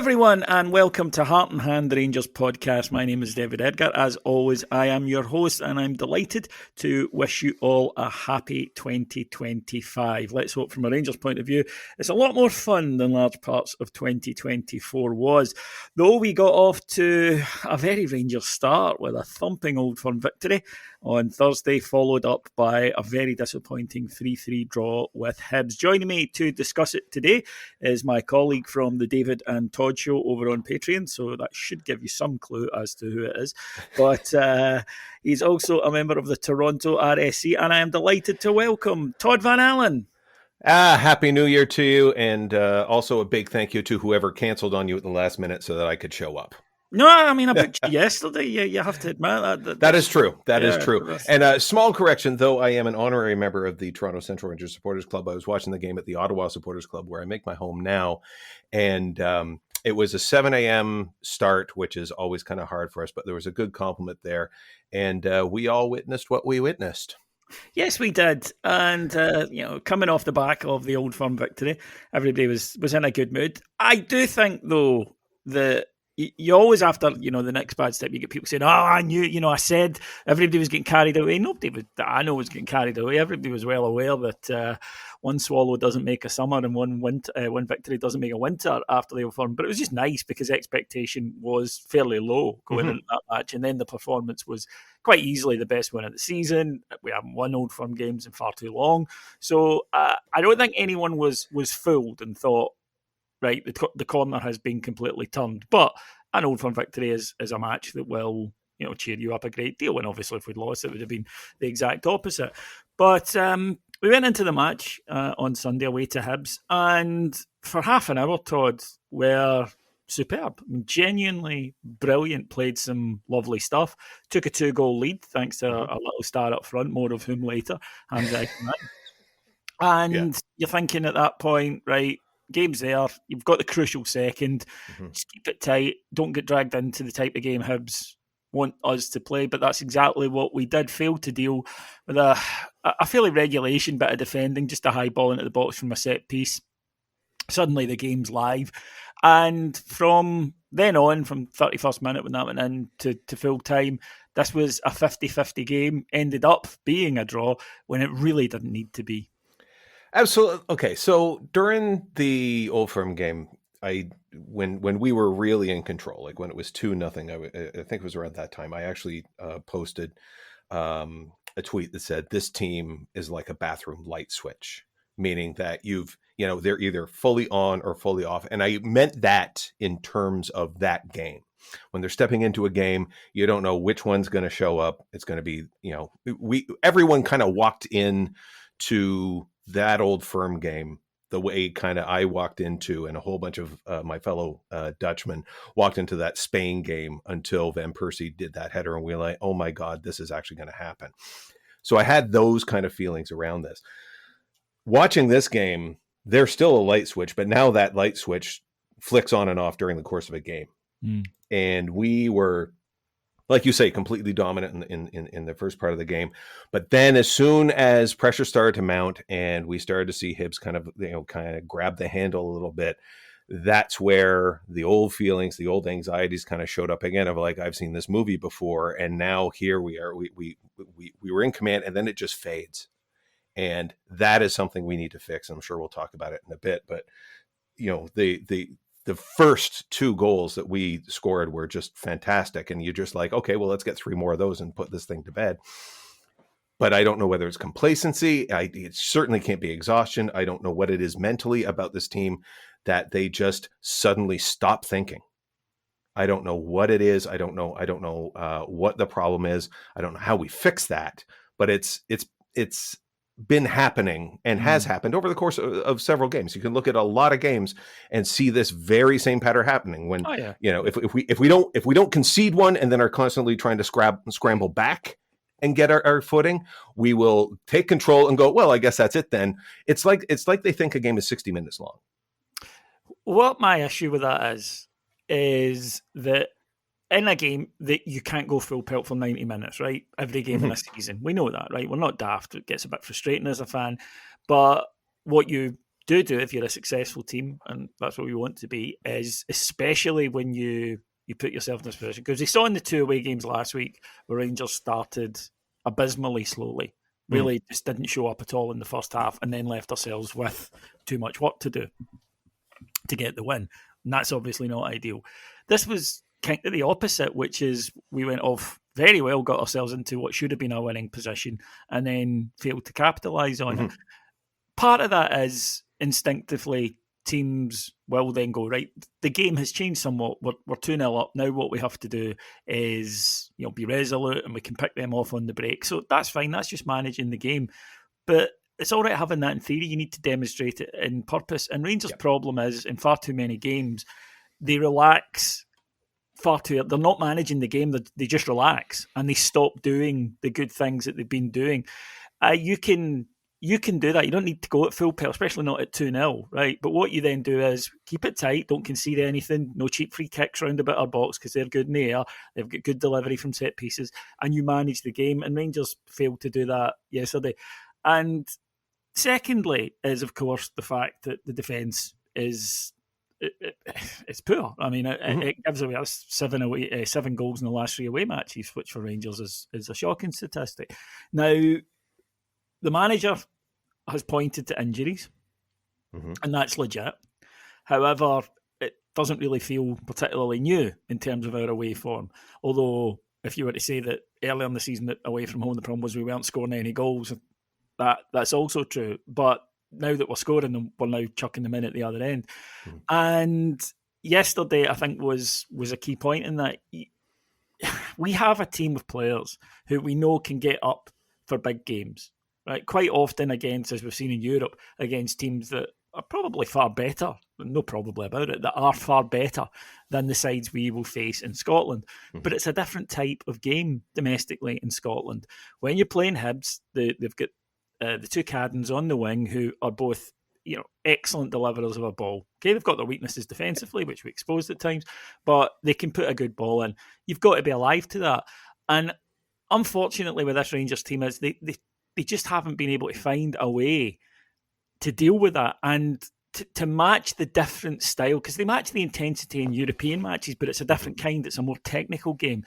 everyone, and welcome to Heart and Hand, the Rangers podcast. My name is David Edgar. As always, I am your host, and I'm delighted to wish you all a happy 2025. Let's hope from a Rangers point of view, it's a lot more fun than large parts of 2024 was. Though we got off to a very Rangers start with a thumping Old Firm victory on Thursday, followed up by a very disappointing 3-3 draw with Hibs. Joining me to discuss it today is my colleague from the David and Todd show over on Patreon, so that should give you some clue as to who it is. But he's also a member of the Toronto RSC, and I am delighted to welcome Todd Van Allen. Happy New Year to you, and also a big thank you to whoever canceled on you at the last minute so that I could show up. No, I mean, I booked you yesterday. You have to admit that is true. That is true. And a small correction, though I am an honorary member of the Toronto Central Rangers Supporters Club, I was watching the game at the Ottawa Supporters Club, where I make my home now. And it was a 7 a.m. start, which is always kind of hard for us, but there was a good compliment there. And we all witnessed what we witnessed. Yes, we did. And, coming off the back of the Old Firm victory, everybody was in a good mood. I do think, though, that you always, after, the next bad step, you get people saying, I knew, I said everybody was getting carried away. Nobody that I know was getting carried away. Everybody was well aware that one swallow doesn't make a summer and one victory doesn't make a winter after the Old Firm. But it was just nice because expectation was fairly low going into that match. And then the performance was quite easily the best win of the season. We haven't won Old Firm games in far too long. So I don't think anyone was fooled and thought, right, the corner has been completely turned. But an Old Firm victory is a match that will, cheer you up a great deal. And obviously, if we'd lost, it would have been the exact opposite. But we went into the match on Sunday away to Hibs, and for half an hour, Todd, were superb. I mean, genuinely brilliant, played some lovely stuff. Took a 2-goal lead thanks to a little star up front, more of whom later, Hamza Igamane. And you're thinking at that point, right, game's there. You've got the crucial second. Just keep it tight. Don't get dragged into the type of game Hibs want us to play. But that's exactly what we did. Fail to deal with a fairly regulation bit of defending, just a high ball into the box from a set piece. Suddenly the game's live. And from then on, from 31st minute when that went in to full time, this was a 50-50 game. Ended up being a draw when it really didn't need to be. Absolutely. Okay, so during the Old Firm game, when we were really in control, like when it was 2-0, I think it was around that time, I actually posted a tweet that said, "This team is like a bathroom light switch," meaning that they're either fully on or fully off. And I meant that in terms of that game. When they're stepping into a game, you don't know which one's going to show up. It's going to be, everyone kind of walked in to that Old Firm game the way kind of I walked into, and a whole bunch of my fellow Dutchmen walked into that Spain game until Van Persie did that header, and we were like, oh my God, this is actually going to happen. So I had those kind of feelings around this. Watching this game, there's still a light switch, but now that light switch flicks on and off during the course of a game. And we were, like you say, completely dominant in the first part of the game. But then as soon as pressure started to mount and we started to see Hibs kind of grab the handle a little bit, that's where the old feelings, the old anxieties kind of showed up again of like, I've seen this movie before. And now here we are, we were in command, and then it just fades. And that is something we need to fix. I'm sure we'll talk about it in a bit, but the first 2 goals that we scored were just fantastic. And you're just like, okay, well, let's get 3 more of those and put this thing to bed. But I don't know whether it's complacency. It certainly can't be exhaustion. I don't know what it is mentally about this team that they just suddenly stop thinking. I don't know what it is. I don't know what the problem is. I don't know how we fix that, but it's been happening and has happened over the course of several games. You can look at a lot of games and see this very same pattern happening when, if we don't concede one and then are constantly trying to scramble back and get our footing, we will take control and go, well, I guess that's it then. It's like they think a game is 60 minutes long. What my issue with that is that in a game that you can't go full pelt for 90 minutes, right? Every game in a season. We know that, right? We're not daft. It gets a bit frustrating as a fan. But what you do if you're a successful team, and that's what we want to be, is especially when you put yourself in this position. Because we saw in the 2 away games last week where Rangers started abysmally slowly, really just didn't show up at all in the first half, and then left ourselves with too much work to do to get the win. And that's obviously not ideal. This was kind of the opposite, which is we went off very well, got ourselves into what should have been a winning position, and then failed to capitalise on it. Part of that is instinctively teams will then go, right, the game has changed somewhat. We're 2-0 up. Now what we have to do is be resolute, and we can pick them off on the break. So that's fine. That's just managing the game. But it's all right having that in theory. You need to demonstrate it in purpose. And Rangers' problem is, in far too many games, they relax far too. They're not managing the game. They just relax, and they stop doing the good things that they've been doing. You can do that. You don't need to go at full pelt, especially not at 2-0, right? But what you then do is keep it tight, don't concede anything, no cheap free kicks round about our box because they're good in the air, they've got good delivery from set pieces, and you manage the game. And Rangers failed to do that yesterday. And secondly is, of course, the fact that the defence is it's poor. I mean, it gives away us 7 goals in the last 3 away matches, which for Rangers is a shocking statistic. Now, the manager has pointed to injuries, and that's legit. However, it doesn't really feel particularly new in terms of our away form. Although, if you were to say that earlier in the season that away from home the problem was we weren't scoring any goals, that's also true. But now that we're scoring them, we're now chucking them in at the other end. And yesterday, I think, was a key point in that we have a team of players who we know can get up for big games. Right, quite often against, as we've seen in Europe, against teams that are probably far better, no probably about it, that are far better than the sides we will face in Scotland. But it's a different type of game domestically in Scotland. When you're playing Hibs, they've got the 2 Caddens on the wing who are both excellent deliverers of a ball. Okay, they've got their weaknesses defensively, which we exposed at times, but they can put a good ball in. You've got to be alive to that. And unfortunately with this Rangers team is they just haven't been able to find a way to deal with that and to match the different style, because they match the intensity in European matches, but it's a different kind. It's a more technical game.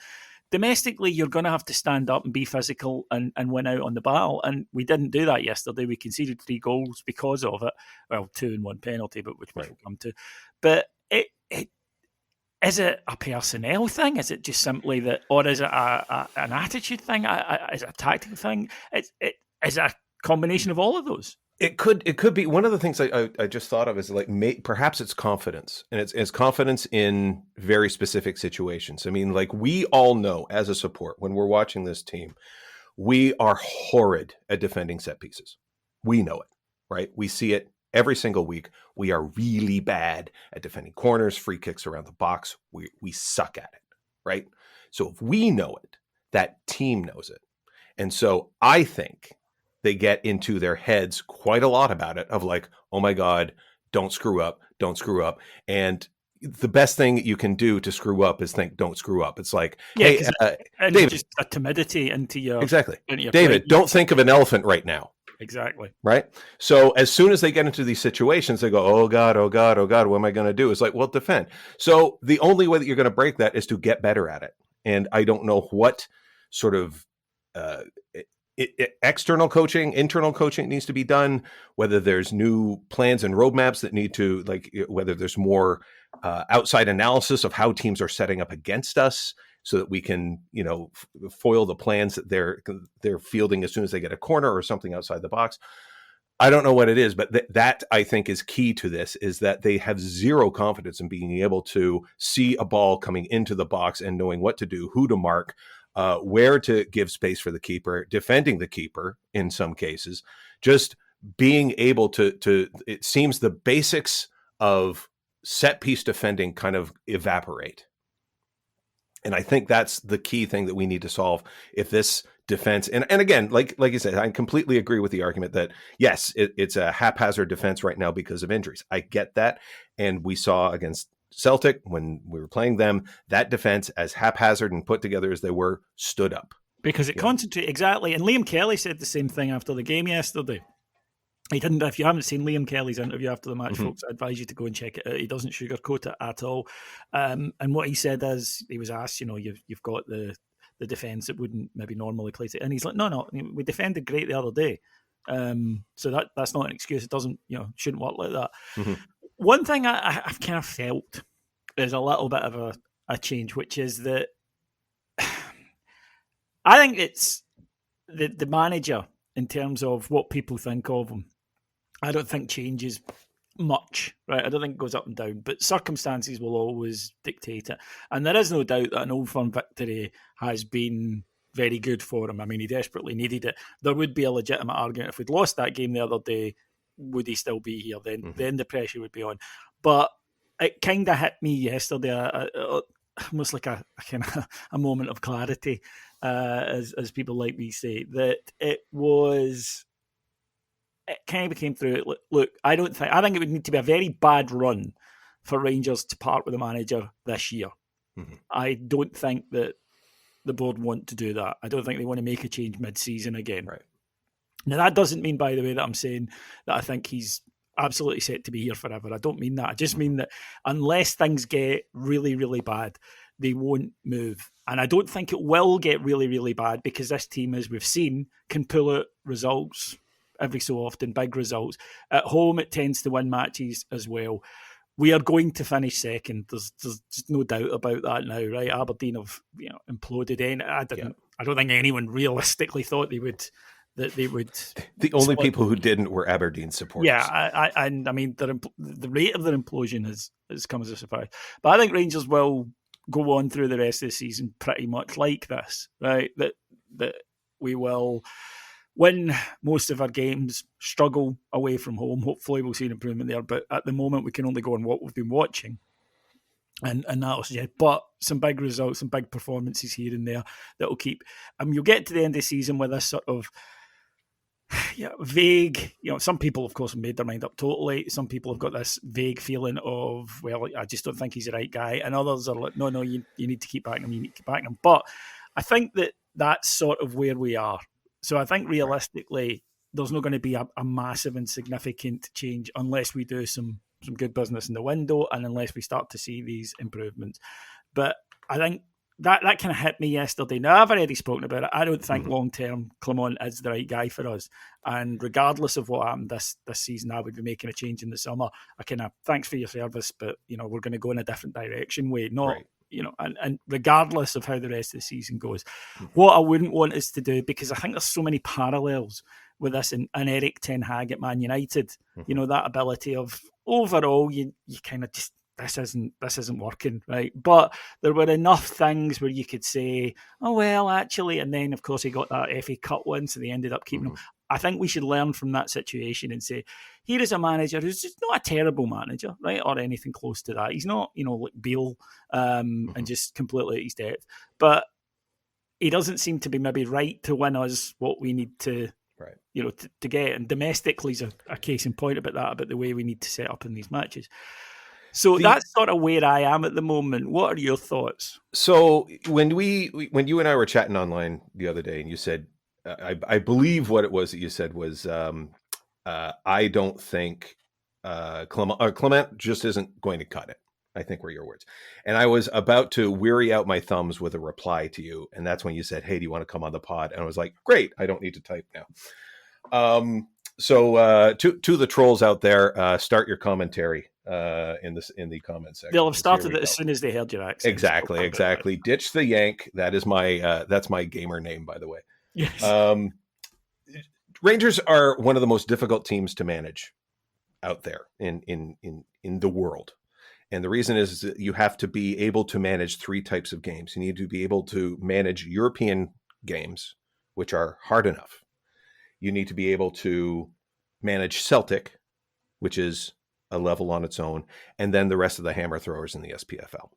Domestically, you're going to have to stand up and be physical and win out on the ball, and we didn't do that yesterday. We conceded 3 goals because of it. Well, 2 and 1 penalty, but which we'll come to. But is it a personnel thing? Is it just simply that, or is it an attitude thing? Is it a tactical thing? Is it a combination of all of those? It could be. One of the things I just thought of is perhaps it's confidence, and it's confidence in very specific situations. I mean, we all know as a support when we're watching this team, we are horrid at defending set pieces. We know it, right? We see it every single week. We are really bad at defending corners, free kicks around the box. We suck at it, right? So if we know it, that team knows it. And so I think they get into their heads quite a lot about it of oh my God, don't screw up. And the best thing you can do to screw up is think, don't screw up. It's hey, David, just a timidity into your... Exactly. Into your David, don't think of an elephant right now. Exactly. Right? So as soon as they get into these situations, they go, oh God, what am I going to do? It's well, defend. So the only way that you're going to break that is to get better at it. And I don't know what sort of external coaching, internal coaching needs to be done, whether there's new plans and roadmaps that need to, whether there's more outside analysis of how teams are setting up against us so that we can, foil the plans that they're fielding as soon as they get a corner or something outside the box. I don't know what it is, but that I think is key to this, is that they have zero confidence in being able to see a ball coming into the box and knowing what to do, who to mark, where to give space for the keeper, defending the keeper in some cases, just being able to it seems the basics of set piece defending kind of evaporate. And I think that's the key thing that we need to solve if this defense, and again, like you said, I completely agree with the argument that yes, it's a haphazard defense right now because of injuries. I get that. And we saw against Celtic, when we were playing them, that defense, as haphazard and put together as they were, stood up. Because it concentrated, exactly. And Liam Kelly said the same thing after the game yesterday. He didn't. If you haven't seen Liam Kelly's interview after the match, folks, I advise you to go and check it out. He doesn't sugarcoat it at all. And what he said is, he was asked, you've got the defence that wouldn't maybe normally play it, and he's like, no, we defended great the other day. So that's not an excuse. It doesn't, shouldn't work like that. One thing I've kind of felt is a little bit of a change, which is that I think it's the manager in terms of what people think of him. I don't think changes much, right? I don't think it goes up and down, but circumstances will always dictate it. And there is no doubt that an Old Firm victory has been very good for him. I mean, he desperately needed it. There would be a legitimate argument if we'd lost that game the other day, would he still be here? Then the pressure would be on. But it kind of hit me yesterday, almost like a kind of a moment of clarity, as people like me say, that it kind of came through. Look, I think it would need to be a very bad run for Rangers to part with the manager this year. I don't think that the board want to do that. I don't think they want to make a change mid-season again. Right. Now, that doesn't mean, by the way, that I'm saying that I think he's absolutely set to be here forever. I don't mean that. I just mean that unless things get really, really bad, they won't move. And I don't think it will get really, really bad because this team, as we've seen, can pull out results every so often, big results. At home, it tends to win matches as well. We are going to finish second. There's just no doubt about that now, right? Aberdeen have imploded. I don't think anyone realistically thought they would. The only people who didn't were Aberdeen supporters. Yeah, I mean the rate of their implosion has come as a surprise. But I think Rangers will go on through the rest of the season pretty much like this, right? That we will win most of our games, struggle away from home. Hopefully we'll see an improvement there. But at the moment, we can only go on what we've been watching. And that'll suggest, but some big results, some big performances here and there that will keep. You'll get to the end of the season with this sort of vague, some people, of course, have made their mind up totally. Some people have got this vague feeling of, well, I just don't think he's the right guy. And others are like, no, you need to keep backing him. You need to keep backing him. But I think that's sort of where we are. So I think realistically, there's not going to be a massive and significant change unless we do some good business in the window and unless we start to see these improvements. But I think that kind of hit me yesterday. Now, I've already spoken about it. I don't think long-term Clement is the right guy for us. And regardless of what happened this season, I would be making a change in the summer. I kind of, thanks for your service, but, we're going to go in a different direction way. Not, right. And regardless of how the rest of the season goes. What I wouldn't want us to do, because I think there's so many parallels with this and Eric Ten Hag at Man United, that ability of overall, you kind of just, this isn't working, right? But there were enough things where you could say, oh, well, actually, and then, of course, he got that FA Cup one, so they ended up keeping him. I think we should learn from that situation and say, here is a manager who's just not a terrible manager, right, or anything close to that. He's not, like Beale and just completely at his depth. But he doesn't seem to be maybe right to win us what we need to, right, to get. And domestically is a case in point about the way we need to set up in these matches. So that's sort of where I am at the moment. What are your thoughts? So when you and I were chatting online the other day, and you said, I believe what it was that you said was, I don't think Clement just isn't going to cut it, I think were your words. And I was about to weary out my thumbs with a reply to you. And that's when you said, hey, do you want to come on the pod? And I was like, great, I don't need to type now. So to the trolls out there, start your commentary in the comment section. They'll have started it as soon as they heard your accent. Exactly. Ditch the yank. That is that's my gamer name, by the way. Yes. Rangers are one of the most difficult teams to manage out there in the world. And the reason is that you have to be able to manage three types of games. You need to be able to manage European games, which are hard enough. You need to be able to manage Celtic, which is a level on its own, and then the rest of the hammer throwers in the SPFL.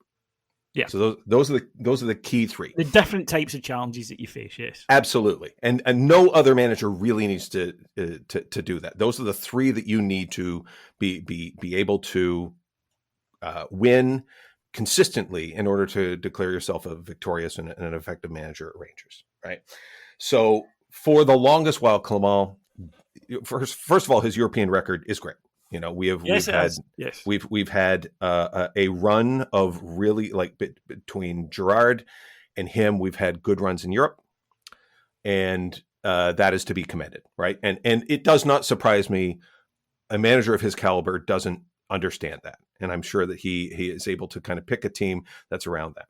Yeah. So those are the key three. The different types of challenges that you face, yes. Absolutely. And no other manager really needs to do that. Those are the three that you need to be able to win consistently in order to declare yourself a victorious and an effective manager at Rangers, right? So for the longest while, Clement first of all, his European record is great. You know, we've had a run of really, like, between Gerrard and him, we've had good runs in Europe, and that is to be commended, right? And it does not surprise me. A manager of his caliber doesn't understand that, and I'm sure that he is able to kind of pick a team that's around that.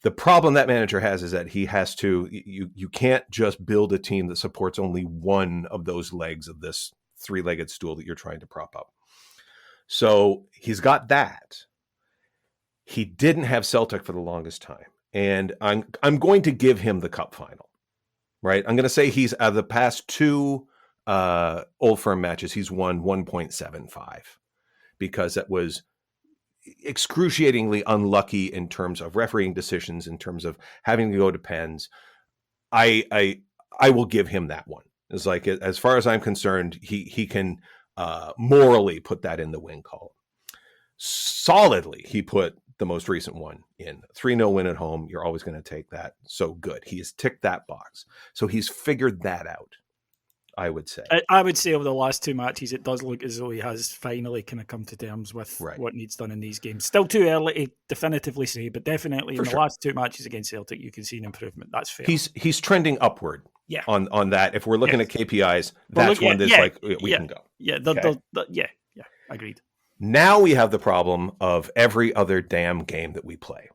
The problem that manager has is that he has to. You can't just build a team that supports only one of those legs of this three-legged stool that you're trying to prop up. So he's got that. He didn't have Celtic for the longest time, and I'm going to give him the cup final, right? I'm going to say he's out of the past two Old Firm matches, he's won 1.75 because that was excruciatingly unlucky in terms of refereeing decisions, in terms of having to go to pens. I will give him that one. It's like, as far as I'm concerned, he can morally put that in the win column. Solidly, he put the most recent one in. 3-0 win at home. You're always going to take that. So good. He has ticked that box. So he's figured that out, I would say. I would say over the last two matches, it does look as though he has finally kind of come to terms with what needs done in these games. Still too early to definitively say, but definitely in the last two matches against Celtic, you can see an improvement. That's fair. He's trending upward. Yeah. On that. If we're looking at KPIs, that's one that's we can go. Yeah. Agreed. Now we have the problem of every other damn game that we play.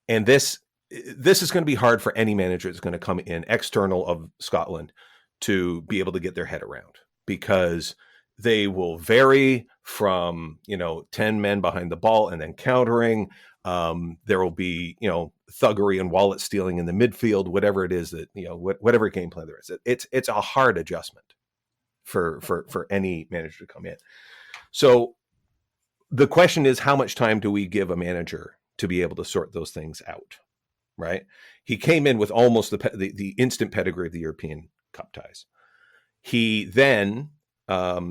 And this is going to be hard for any manager that's going to come in external of Scotland to be able to get their head around, because they will vary from, 10 men behind the ball and then countering. There will be, thuggery and wallet stealing in the midfield, whatever it is that, whatever game plan there is. It's a hard adjustment for any manager to come in. So the question is, how much time do we give a manager to be able to sort those things out, right? He came in with almost the instant pedigree of the European Cup ties. He then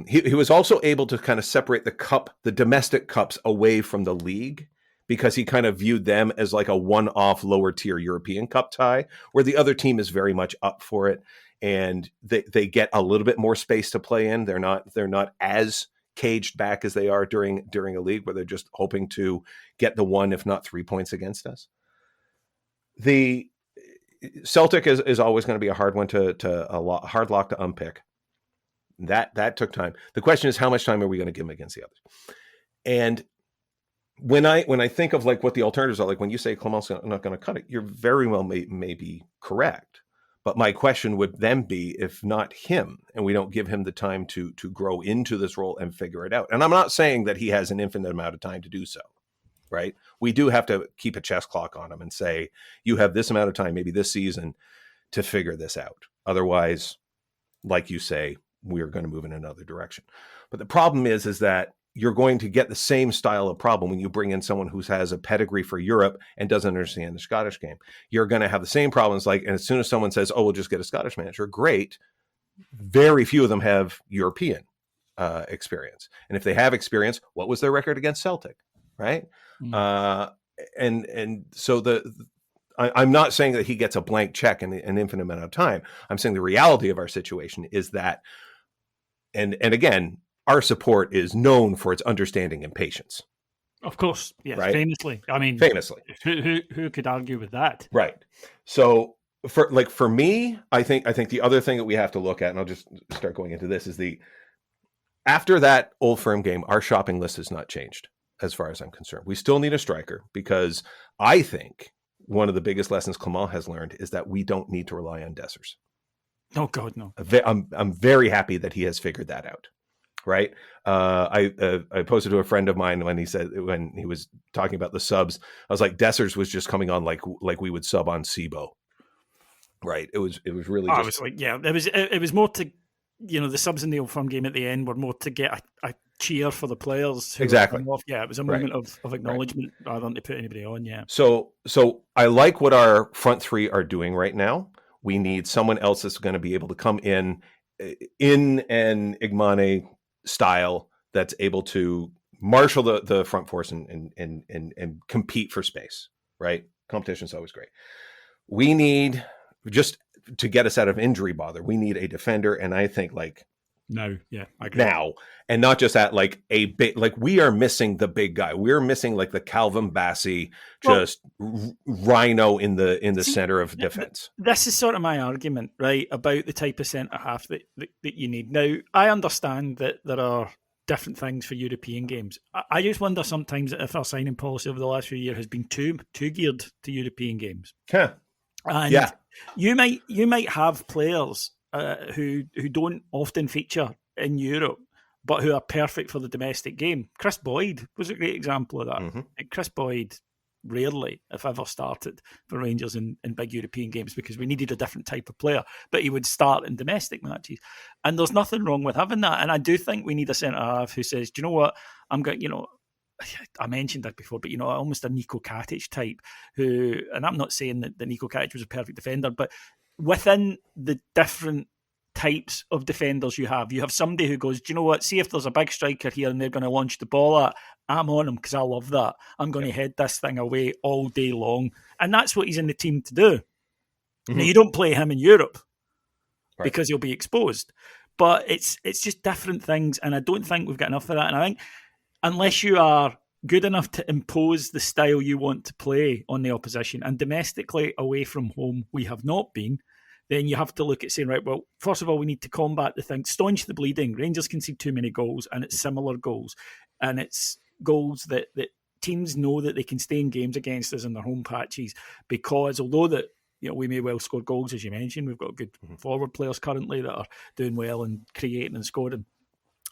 he was also able to kind of separate the domestic cups away from the league, because he kind of viewed them as like a one-off lower tier European Cup tie, where the other team is very much up for it, and they get a little bit more space to play in. They're not as caged back as they are during a league where they're just hoping to get the 1, if not 3 points against us. The Celtic is always going to be a hard one hard lock to unpick. That took time. The question is, how much time are we going to give them against the others? And when I think of like what the alternatives are, like when you say Clement's not going to cut it, you're very well may be correct. But my question would then be, if not him, and we don't give him the time to grow into this role and figure it out. And I'm not saying that he has an infinite amount of time to do so, right? We do have to keep a chess clock on him and say, you have this amount of time, maybe this season, to figure this out. Otherwise, like you say, we're going to move in another direction. But the problem is that you're going to get the same style of problem when you bring in someone who has a pedigree for Europe and doesn't understand the Scottish game. You're going to have the same problems. And as soon as someone says, oh, we'll just get a Scottish manager, great. Very few of them have European experience. And if they have experience, what was their record against Celtic? Right. And so I'm not saying that he gets a blank check in an infinite amount of time. I'm saying the reality of our situation is that, and again, our support is known for its understanding and patience. Of course, yes, right? Famously. I mean, who could argue with that? Right. So for me, I think the other thing that we have to look at, and I'll just start going into this, is after that Old Firm game, our shopping list has not changed as far as I'm concerned. We still need a striker, because I think one of the biggest lessons Clement has learned is that we don't need to rely on Dessers. Oh God, no. I'm very happy that he has figured that out. Right. I posted to a friend of mine when he was talking about the subs, I was like, Dessers was just coming on like we would sub on SIBO. Right. It was really I was like, yeah, it was more to, the subs in the Old Firm game at the end were more to get a cheer for the players. Exactly. Yeah, it was a moment of acknowledgement rather than to put anybody on. Yeah. So I like what our front three are doing right now. We need someone else that's going to be able to come in an Igamane style that's able to marshal the front force and compete for space, right? Competition is always great. We need just to get us out of injury bother, we need a defender. And I think like I agree. Now, and not just at like a big, like we are missing the big guy. We're missing like the Calvin Bassey, just rhino in the center of defense. This is sort of my argument, right, about the type of centre half that you need. Now, I understand that there are different things for European games. I just wonder sometimes if our signing policy over the last few years has been too geared to European games. Huh. And you might have players who don't often feature in Europe, but who are perfect for the domestic game. Chris Boyd was a great example of that. Mm-hmm. Chris Boyd rarely, if ever, started for Rangers in big European games because we needed a different type of player, but he would start in domestic matches. And there's nothing wrong with having that. And I do think we need a centre-half who says, do you know what, I'm going, I mentioned that before, but, almost a Niko Katic type who, and I'm not saying that Niko Katic was a perfect defender, but within the different types of defenders you have somebody who goes, do you know what, see if there's a big striker here and they're going to launch the ball at, I'm on him because I love that. I'm going to head this thing away all day long. And that's what he's in the team to do. Mm-hmm. Now, you don't play him in Europe because he'll be exposed. But it's just different things, and I don't think we've got enough of that. And I think unless you are good enough to impose the style you want to play on the opposition, and domestically away from home we have not been, then you have to look at saying, right, well, first of all, we need to combat the thing, staunch the bleeding. Rangers concede too many goals, and it's similar goals. And it's goals that teams know that they can stay in games against us in their home patches, because although that we may well score goals, as you mentioned, we've got good forward players currently that are doing well and creating and scoring.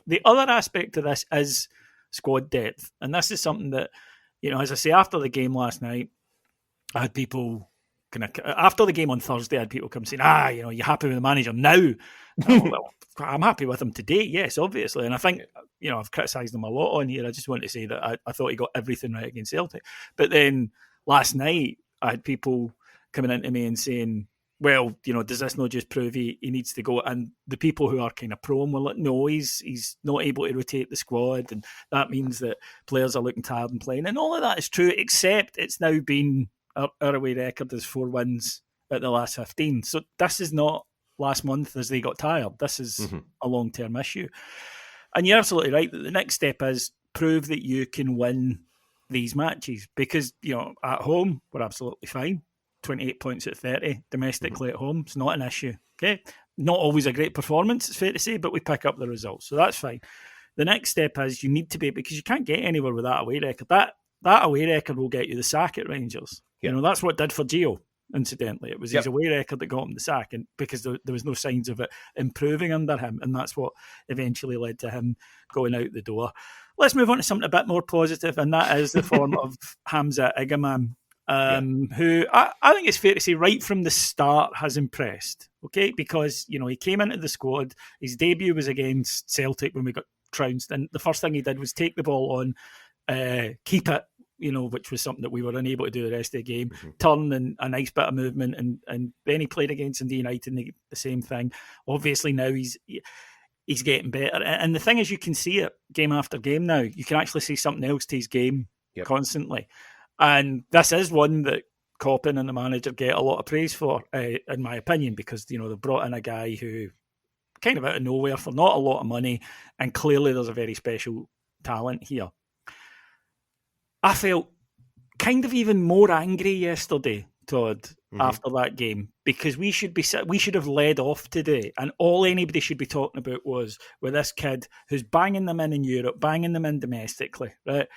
The other aspect of this is squad depth. And this is something that, as I say, after the game last night, I had people after the game on Thursday, I had people come saying, you happy with the manager now? Well, I'm happy with him today, yes, obviously. And I think, I've criticised him a lot on here. I just want to say that I thought he got everything right against Celtic. But then last night, I had people coming into me and saying, well, does this not just prove he needs to go? And the people who are kind of pro him were like, no, he's not able to rotate the squad, and that means that players are looking tired and playing. And all of that is true, except it's now been our away record is 4 wins at the last 15. So this is not last month as they got tired. This is a long-term issue. And you're absolutely right that the next step is prove that you can win these matches, because, at home, we're absolutely fine. 28 points at 30 domestically at home. It's not an issue. Okay, not always a great performance, it's fair to say, but we pick up the results, so that's fine. The next step is you need to be, because you can't get anywhere with that away record. That away record will get you the sack at Rangers. Yeah. That's what it did for Gio, incidentally. It was his away record that got him the sack, and because there was no signs of it improving under him, and that's what eventually led to him going out the door. Let's move on to something a bit more positive, and that is the form of Hamza Igamane. Who I think it's fair to say right from the start has impressed, okay? Because, he came into the squad, his debut was against Celtic when we got trounced, and the first thing he did was take the ball on, keep it, which was something that we were unable to do the rest of the game, turn and a nice bit of movement, and then he played against Dundee United and the same thing. Obviously now he's getting better, and the thing is, you can see it game after game now. You can actually see something else to his game constantly. And this is one that Coppin and the manager get a lot of praise for, in my opinion, because, they've brought in a guy who kind of out of nowhere for not a lot of money, and clearly there's a very special talent here. I felt kind of even more angry yesterday, Todd, after that game, because we should have led off today, and all anybody should be talking about was with this kid who's banging them in Europe, banging them in domestically, right?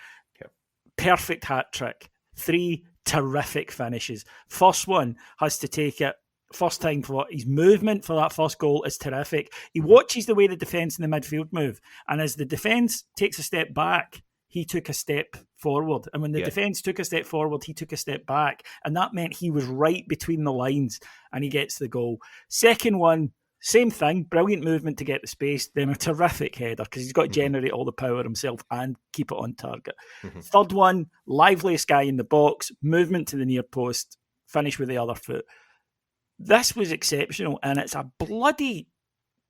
Perfect hat trick, 3 terrific finishes. First one has to take it. First time for his movement for that first goal is terrific. He watches the way the defence and the midfield move, and as the defence takes a step back, he took a step forward. And when the defence took a step forward, he took a step back, and that meant he was right between the lines, and he gets the goal. Second one, same thing, brilliant movement to get the space, then a terrific header because he's got to generate all the power himself and keep it on target. Third one, liveliest guy in the box, movement to the near post, finish with the other foot. This was exceptional, and it's a bloody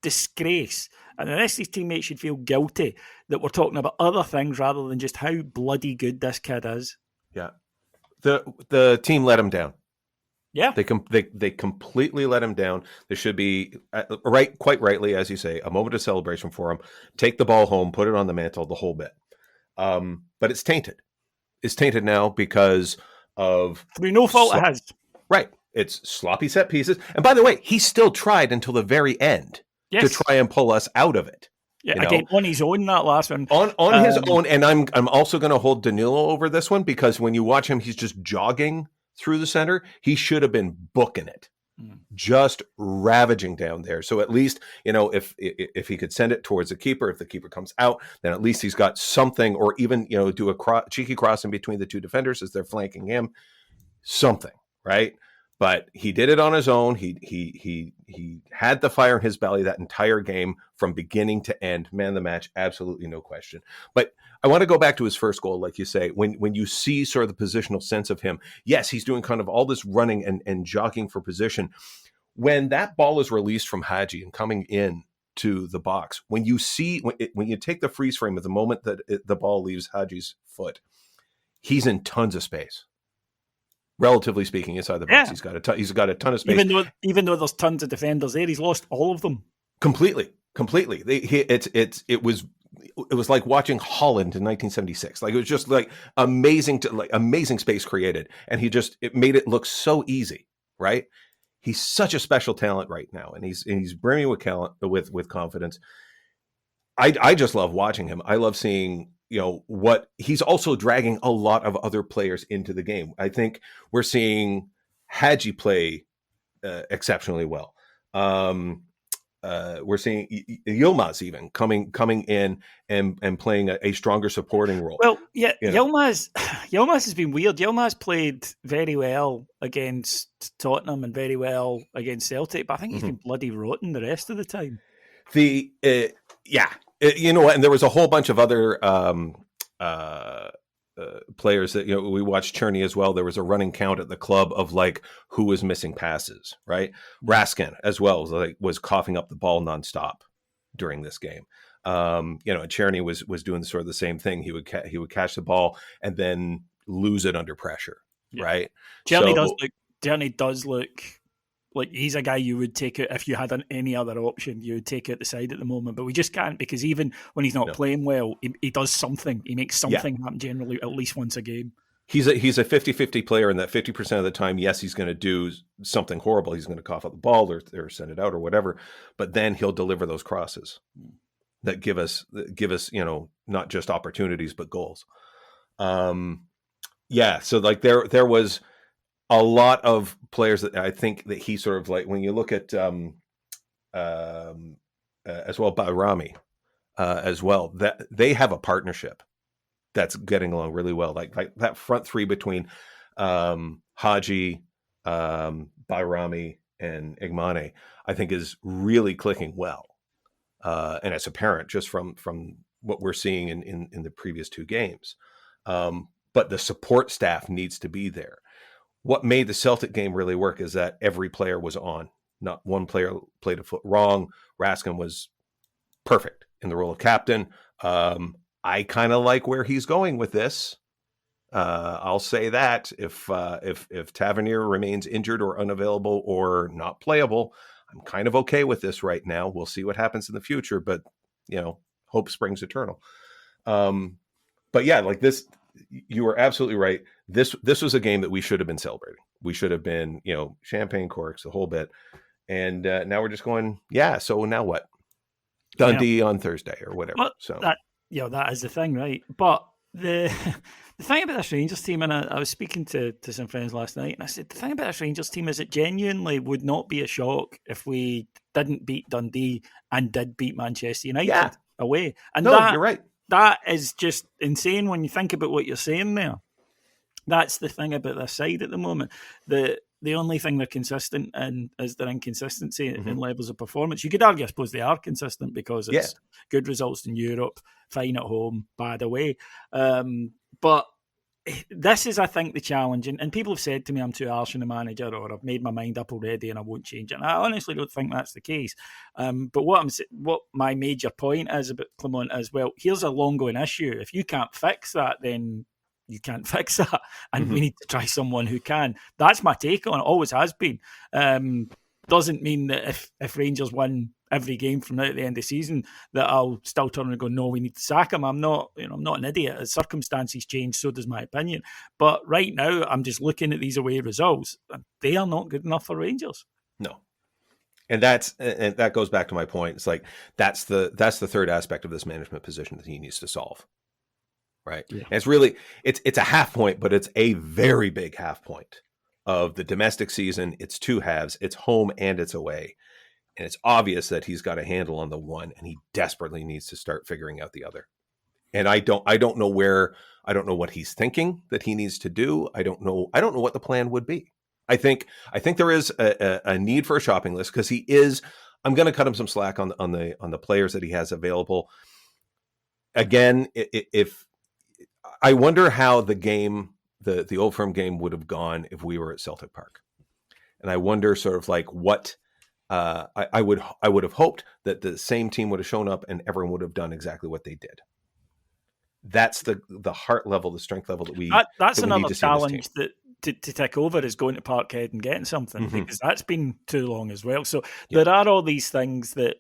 disgrace. And the rest of his teammates should feel guilty that we're talking about other things rather than just how bloody good this kid is. Yeah. The team let him down. Yeah. They completely let him down. There should be, quite rightly, as you say, a moment of celebration for him. Take the ball home, put it on the mantle, the whole bit. But it's tainted. It's tainted now because of Through no fault it has. Right. It's sloppy set pieces. And by the way, he still tried until the very end to try and pull us out of it. Yeah, again, on his own, that last one. On his own. And I'm also going to hold Danilo over this one, because when you watch him, he's just jogging through the center. He should have been booking it, just ravaging down there. So at least, if he could send it towards the keeper, if the keeper comes out, then at least he's got something, or even, do a cheeky cross in between the two defenders as they're flanking him, something, right? But he did it on his own. He had the fire in his belly that entire game from beginning to end. Man of the match, absolutely no question. But I want to go back to his first goal, like you say, when you see sort of the positional sense of him. Yes, he's doing kind of all this running and jogging for position. When that ball is released from Hadji and coming in to the box, when you take the freeze frame at the moment that the ball leaves Hadji's foot, he's in tons of space. Relatively speaking, inside the box, he's got a ton of space. Even though there's tons of defenders there, he's lost all of them completely. It was like watching Holland in 1976. Like, it was just like amazing space created, and it made it look so easy. Right? He's such a special talent right now, and he's brimming with confidence. I just love watching him. I love seeing. What he's also dragging a lot of other players into the game. I think we're seeing Hadji play exceptionally well. We're seeing Yilmaz even coming in and playing a stronger supporting role. Well, yeah, Yilmaz has been weird. Yilmaz played very well against Tottenham and very well against Celtic, but I think he's been bloody rotten the rest of the time. And there was a whole bunch of other players that we watched Cherney as well. There was a running count at the club of like who was missing passes, right? Raskin as well was coughing up the ball nonstop during this game. And Cherney was doing sort of the same thing. He would catch the ball and then lose it under pressure, right? Cherney does look like he's a guy you would take it if you had any other option. You would take it at the side at the moment, but we just can't, because even when he's not playing well, he does something. He makes something happen generally at least once a game. He's a 50-50 player, and that 50% of the time, yes, he's going to do something horrible. He's going to cough up the ball or send it out or whatever, but then he'll deliver those crosses that give us not just opportunities but goals. So like there was a lot of players that I think that he sort of like, when you look at as well, Bayrami as well, that they have a partnership that's getting along really well. Like that front three between Hadji, Bayrami, and Igamane, I think is really clicking well. And it's apparent just from what we're seeing in the previous two games. But the support staff needs to be there. What made the Celtic game really work is that every player was on. Not one player played a foot wrong. Raskin was perfect in the role of captain. I kind of like where he's going with this. I'll say that if Tavernier remains injured or unavailable or not playable, I'm kind of okay with this right now. We'll see what happens in the future, but hope springs eternal. But yeah, like this, you were absolutely right. This was a game that we should have been celebrating. We should have been, champagne corks, the whole bit. And now we're just going, so now what? Dundee on Thursday or whatever. Well, so that is the thing, right? But the thing about this Rangers team, and I was speaking to some friends last night, and I said, the thing about this Rangers team is it genuinely would not be a shock if we didn't beat Dundee and did beat Manchester United away. And you're right. That is just insane when you think about what you're saying there. That's the thing about this side at the moment. The only thing they're consistent in is their inconsistency in levels of performance. You could argue, I suppose, they are consistent because it's good results in Europe, fine at home, bad away. But this is, I think, the challenge. And people have said to me I'm too harsh on the manager, or I've made my mind up already and I won't change it. And I honestly don't think that's the case. But what my major point is about Clement is, well, here's a long-going issue. If you can't fix that, then you can't fix that, and Mm-hmm. we need to try someone who can. That's my take on it. Always has been. Doesn't mean that if Rangers win every game from now at the end of the season that I'll still turn and go, no, we need to sack him. I'm not an idiot. As circumstances change, so does my opinion. But right now, I'm just looking at these away results, and they are not good enough for Rangers. No. And that goes back to my point. It's like that's the third aspect of this management position that he needs to solve. Right. Yeah. And it's really it's a half point, but it's a very big half point of the domestic season. It's two halves, it's home and it's away. And it's obvious that he's got a handle on the one and he desperately needs to start figuring out the other. And I don't know what he's thinking that he needs to do. I don't know what the plan would be. I think there is a need for a shopping list because he is. I'm going to cut him some slack on the players that he has available. Again, if I wonder how the game, the Old Firm game would have gone if we were at Celtic Park, and I wonder sort of like what I would have hoped that the same team would have shown up and everyone would have done exactly what they did. That's the heart level, the strength level that's that another challenge that. To take over is going to Parkhead and getting something because that's been too long as well. So there are all these things that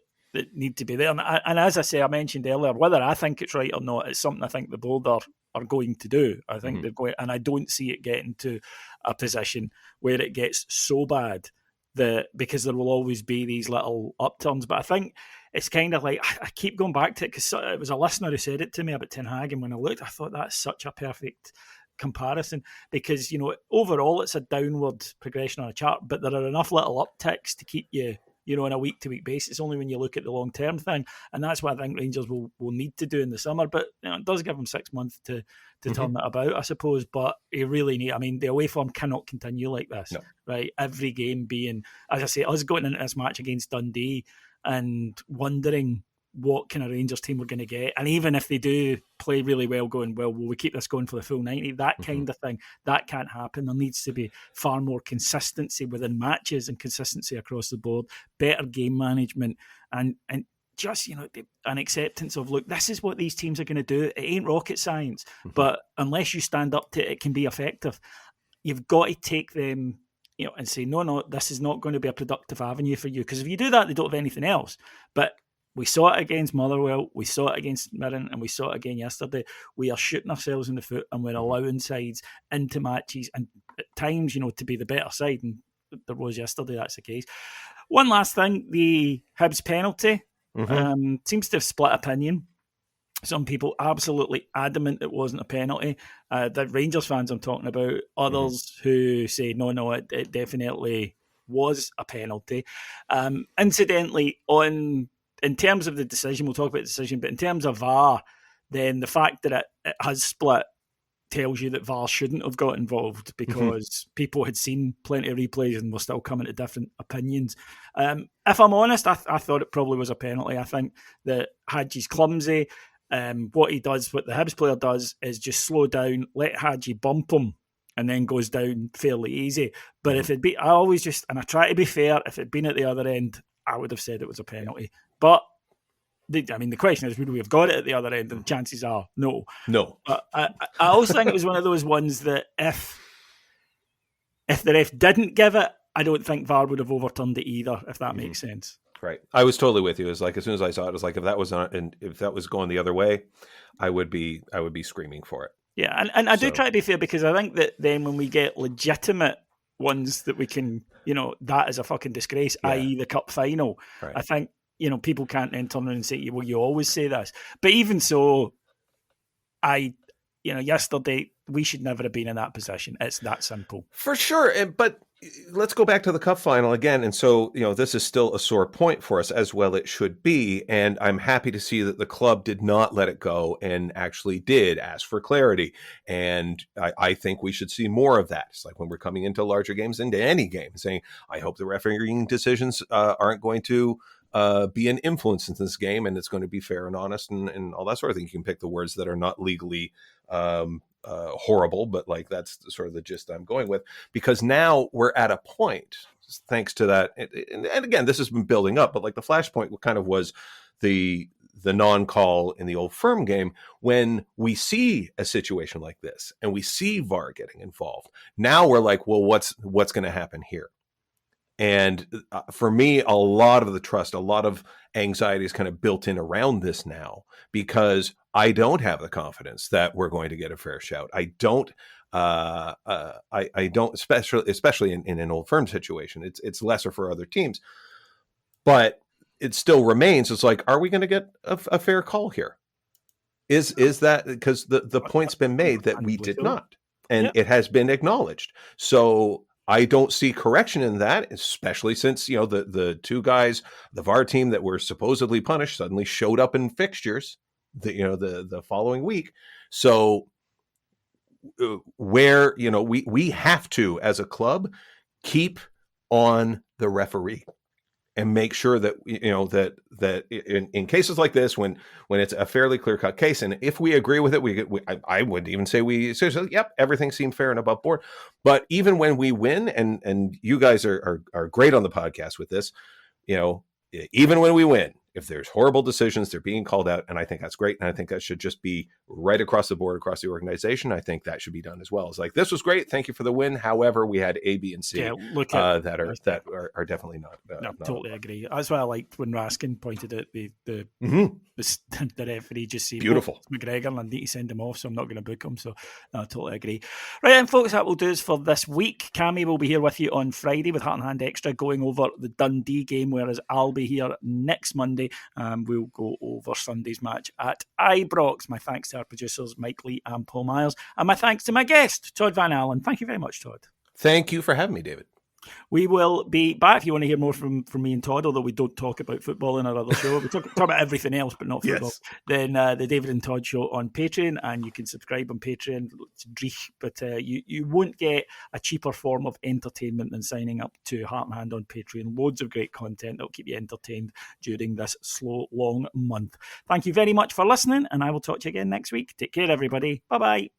need to be there. And as I say, I mentioned earlier, whether I think it's right or not, it's something I think the board are going to do. I think they're going, and I don't see it getting to a position where it gets so bad that because there will always be these little upturns. But I think it's kind of like, I keep going back to it because it was a listener who said it to me about Ten Hag, and when I looked, I thought that's such a perfect comparison because overall it's a downward progression on a chart, but there are enough little upticks to keep you on a week-to-week basis. Only when you look at the long-term thing, and that's what I think Rangers will need to do in the summer. But it does give them 6 months to turn that about, I suppose. But you really need. I mean, the away form cannot continue like this, right? Every game being, as I say, us going into this match against Dundee and wondering what kind of Rangers team we're going to get. And even if they do play really well, going, well, will we keep this going for the full 90? That kind of thing, that can't happen. There needs to be far more consistency within matches and consistency across the board, better game management, and just, an acceptance of, look, this is what these teams are going to do. It ain't rocket science, but unless you stand up to it, it can be effective. You've got to take them and say, no, this is not going to be a productive avenue for you. Because if you do that, they don't have anything else. But we saw it against Motherwell, we saw it against Mirren, and we saw it again yesterday. We are shooting ourselves in the foot and we're allowing sides into matches and at times, to be the better side. And there was yesterday, that's the case. One last thing, the Hibs penalty seems to have split opinion. Some people absolutely adamant it wasn't a penalty. The Rangers fans I'm talking about. Others who say, no, it definitely was a penalty. Incidentally, in terms of the decision, we'll talk about the decision, but in terms of VAR, then the fact that it has split tells you that VAR shouldn't have got involved because people had seen plenty of replays and were still coming to different opinions. If I'm honest, I thought it probably was a penalty. I think that Hadji's clumsy. What he does, what the Hibs player does, is just slow down, let Hadji bump him, and then goes down fairly easy. But if it'd be, I always just, and I try to be fair, if it'd been at the other end, I would have said it was a penalty. But the question is, would we have got it at the other end? And the chances are no. But I also think it was one of those ones that if the ref didn't give it, I don't think VAR would have overturned it either, if that makes sense. Right. I was totally with you. It was like, as soon as I saw it, it was like, if that was going the other way, I would be screaming for it. Yeah. And I do try to be fair because I think that then when we get legitimate ones that we can, that is a fucking disgrace, i.e. the cup final. Right. I think, people can't then turn around and say, well, you always say this. But even so, yesterday, we should never have been in that position. It's that simple. For sure. But let's go back to the cup final again. And so, this is still a sore point for us, as well it should be. And I'm happy to see that the club did not let it go and actually did ask for clarity. And I think we should see more of that. It's like when we're coming into larger games, into any game, saying, I hope the refereeing decisions aren't going to be an influence in this game, and it's going to be fair and honest and all that sort of thing. You can pick the words that are not legally horrible, but like that's sort of the gist I'm going with, because now we're at a point, thanks to that. And again, this has been building up, but like the flashpoint kind of was the the non-call in the Old Firm game, when we see a situation like this and we see VAR getting involved, now we're like, well, what's going to happen here? And for me, a lot of the trust, a lot of anxiety is kind of built in around this now, because I don't have the confidence that we're going to get a fair shout. I don't, I don't, especially in an Old Firm situation. It's lesser for other teams, but it still remains. It's like, are we going to get a fair call here? Is that because the point's been made that we did not, and it has been acknowledged. So I don't see correction in that, especially since, the two guys, the VAR team that were supposedly punished, suddenly showed up in fixtures, the following week. So where, we have to, as a club, keep on the referee and make sure that, that in cases like this, when it's a fairly clear cut case, and if we agree with it, I would even say yep, everything seemed fair and above board. But even when we win, and you guys are great on the podcast with this, even when we win, if there's horrible decisions, they're being called out, and I think that's great, and I think that should just be right across the board, across the organization. I think that should be done as well. It's like, this was great, thank you for the win. However, we had A, B, and C that are definitely not. Totally agree. That's why I liked when Raskin pointed out the referee just saying, beautiful, McGregor, and I need to send him off, so I'm not going to book him. So I totally agree. Right then, folks, that will do us for this week. Cammy will be here with you on Friday with Heart and Hand Extra, going over the Dundee game, whereas I'll be here next Monday. We'll go over Sunday's match at Ibrox. My thanks to our producers, Mike Lee and Paul Myers, and my thanks to my guest, Todd Van Allen. Thank you very much, Todd. Thank you for having me, David. We will be back if you want to hear more from me and Todd, although we don't talk about football in our other show. We talk about everything else, but not football. Yes. Then the David and Todd show on Patreon, and you can subscribe on Patreon. But you won't get a cheaper form of entertainment than signing up to Heart and Hand on Patreon. Loads of great content that will keep you entertained during this slow, long month. Thank you very much for listening, and I will talk to you again next week. Take care, everybody. Bye-bye.